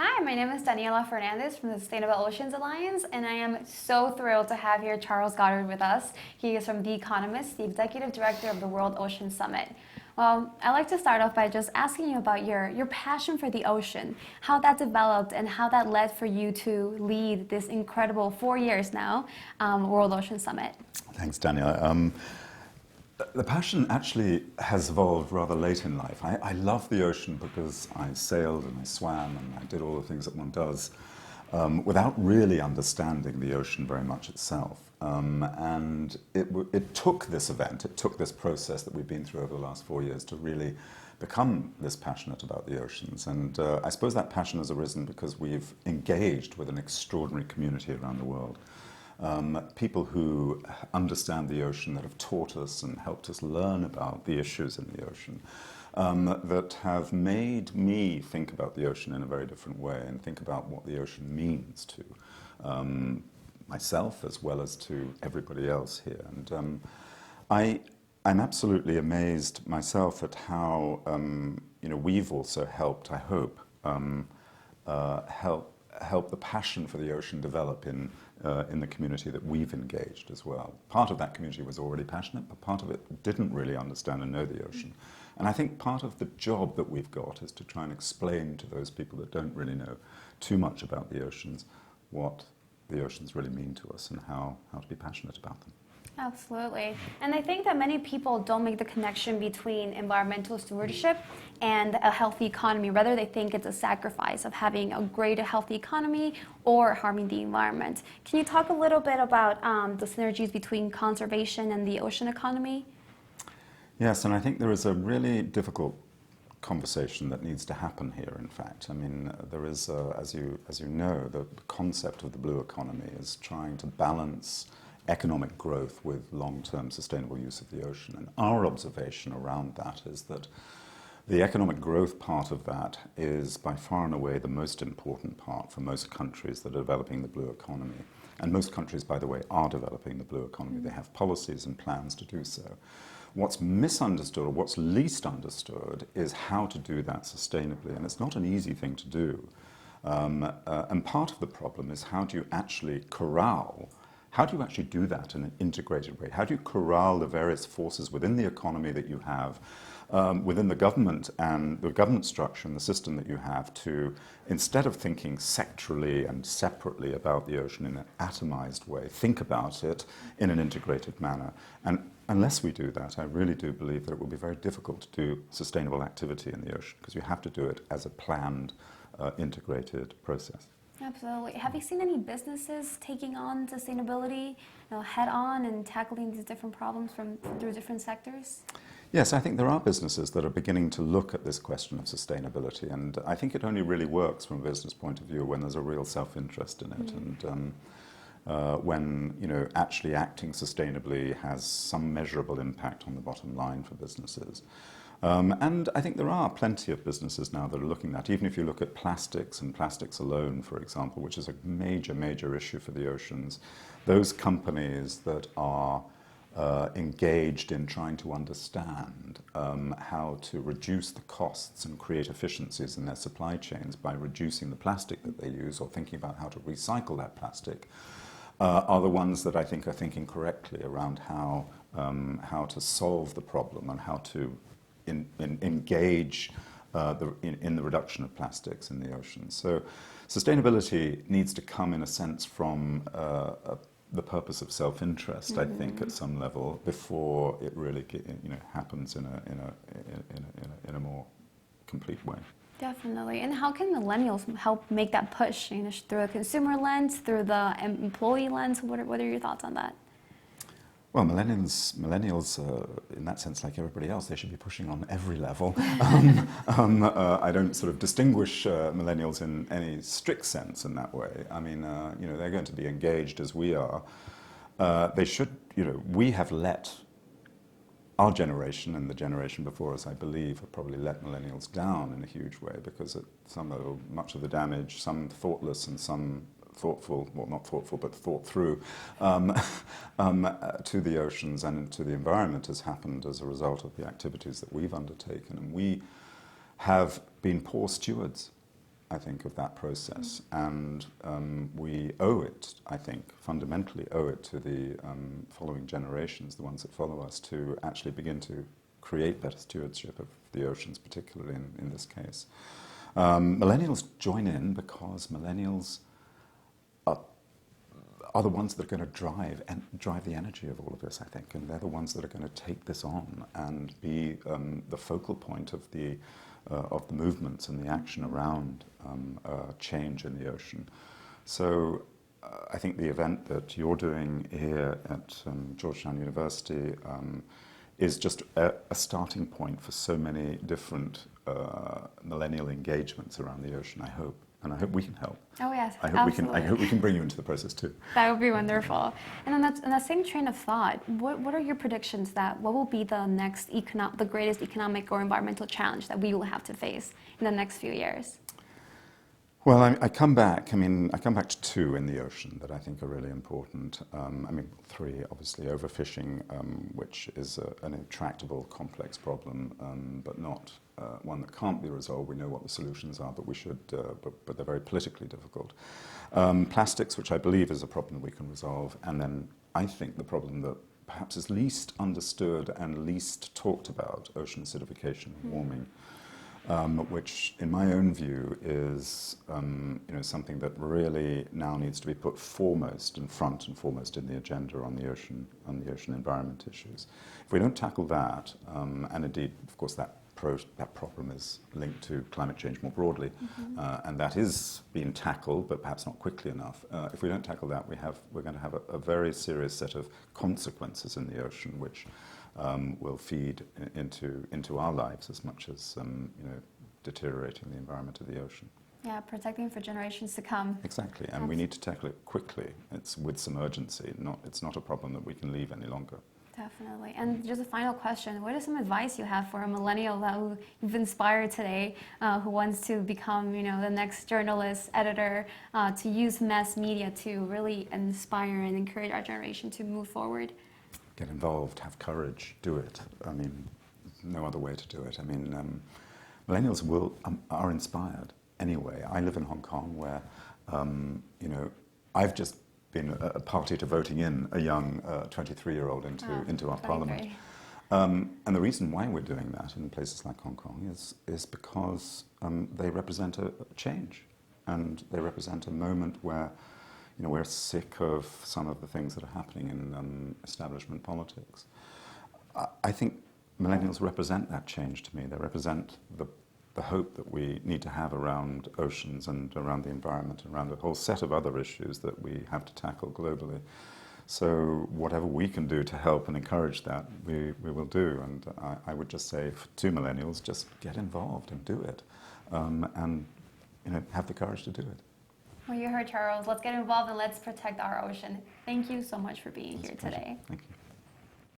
Hi, my name is Daniela Fernandez from the Sustainable Oceans Alliance, and I am so thrilled to have here Charles Goddard with us. He is from The Economist, the Executive Director of the World Ocean Summit. Well, I'd like to start off by just asking you about your passion for the ocean, how that developed and how that led for you to lead this incredible 4 years now World Ocean Summit. Thanks, Daniela. The passion actually has evolved rather late in life. I love the ocean because I sailed and I swam and I did all the things that one does without really understanding the ocean very much itself. And it took this event, it took this process that we've been through over the last 4 years to really become this passionate about the oceans. And I suppose that passion has arisen because we've engaged with an extraordinary community around the world. People who understand the ocean, that have taught us and helped us learn about the issues in the ocean, that have made me think about the ocean in a very different way and think about what the ocean means to myself as well as to everybody else here. And I'm absolutely amazed myself at how we've also helped, I hope, help the passion for the ocean develop in the community that we've engaged as well. Part of that community was already passionate, but part of it didn't really understand and know the ocean. And I think part of the job that we've got is to try and explain to those people that don't really know too much about the oceans what the oceans really mean to us and how to be passionate about them. Absolutely. And I think that many people don't make the connection between environmental stewardship and a healthy economy. Rather, they think it's a sacrifice of having a great, healthy economy or harming the environment. Can you talk a little bit about the synergies between conservation and the ocean economy? Yes, and I think there is a really difficult conversation that needs to happen here, in fact. I mean, there is, as you know, the concept of the blue economy is trying to balance economic growth with long-term sustainable use of the ocean. And our observation around that is that the economic growth part of that is by far and away the most important part for most countries that are developing the blue economy. And most countries, by the way, are developing the blue economy. They have policies and plans to do so. What's misunderstood, or what's least understood, is how to do that sustainably. And it's not an easy thing to do. And part of the problem is how do you actually do that in an integrated way? How do you corral the various forces within the economy that you have, within the government and the government structure and the system that you have to, instead of thinking sectorally and separately about the ocean in an atomized way, think about it in an integrated manner. And unless we do that, I really do believe that it will be very difficult to do sustainable activity in the ocean because you have to do it as a planned, integrated process. Absolutely. Have you seen any businesses taking on sustainability head on and tackling these different problems through different sectors? Yes, I think there are businesses that are beginning to look at this question of sustainability, and I think it only really works from a business point of view when there's a real self-interest in it, and when actually acting sustainably has some measurable impact on the bottom line for businesses. And I think there are plenty of businesses now that are looking at that. Even if you look at plastics and plastics alone, for example, which is a major, major issue for the oceans, those companies that are engaged in trying to understand how to reduce the costs and create efficiencies in their supply chains by reducing the plastic that they use or thinking about how to recycle that plastic are the ones that I think are thinking correctly around how to solve the problem and how to engage in the reduction of plastics in the ocean. So sustainability needs to come in a sense from the purpose of self-interest, I think, at some level before it really happens in a more complete way. Definitely. And how can millennials help make that push? Through a consumer lens, through the employee lens? What are your thoughts on that? Well, millennials, in that sense, like everybody else, they should be pushing on every level. I don't sort of distinguish millennials in any strict sense in that way. I mean, they're going to be engaged as we are. They should, we have let our generation and the generation before us, I believe, have probably let millennials down in a huge way because much of the damage, some thoughtless and some thoughtful, well, not thoughtful, but thought through, to the oceans and to the environment has happened as a result of the activities that we've undertaken. And we have been poor stewards I think, of that process. And we owe it, I think, fundamentally owe it to the following generations, the ones that follow us, to actually begin to create better stewardship of the oceans, particularly in this case. Millennials join in because millennials are the ones that are going to drive the energy of all of this, I think, and they're the ones that are going to take this on and be the focal point of the movements and the action around change in the ocean. So I think the event that you're doing here at Georgetown University is just a starting point for so many different millennial engagements around the ocean, I hope. And I hope we can help. Oh yes, I hope we can bring you into the process too. That would be wonderful. And on that same train of thought, what are your predictions what will be the next the greatest economic or environmental challenge that we will have to face in the next few years? Well, I come back to two in the ocean that I think are really important. Three, obviously, overfishing, which is an intractable, complex problem, but not one that can't be resolved. We know what the solutions are, but we should, but they're very politically difficult. Plastics, which I believe is a problem we can resolve, and then I think the problem that perhaps is least understood and least talked about, ocean acidification and warming. Which, in my own view, is something that really now needs to be put front and foremost in the agenda on the ocean environment issues. If we don't tackle that, and indeed, of course, that problem is linked to climate change more broadly, and that is being tackled, but perhaps not quickly enough. If we don't tackle that, we're going to have a very serious set of consequences in the ocean, which will feed into our lives as much as deteriorating the environment of the ocean. Yeah, protecting for generations to come. Exactly, and we need to tackle it quickly. It's with some urgency. It's not a problem that we can leave any longer. Definitely. And just a final question: what is some advice you have for a millennial who you've inspired today, who wants to become, the next journalist, editor, to use mass media to really inspire and encourage our generation to move forward? Get involved, have courage, do it. No other way to do it. Millennials are inspired anyway. I live in Hong Kong, where I've just been a party to voting in a young 23-year-old into our parliament. And the reason why we're doing that in places like Hong Kong is because they represent a change, and they represent a moment where we're sick of some of the things that are happening in establishment politics. I think millennials represent that change to me. They represent the hope that we need to have around oceans and around the environment and around a whole set of other issues that we have to tackle globally. So whatever we can do to help and encourage that, we will do. And I would just say to millennials, just get involved and do it, and have the courage to do it. Well, you heard Charles. Let's get involved and let's protect our ocean. Thank you so much for being here today. Thank you.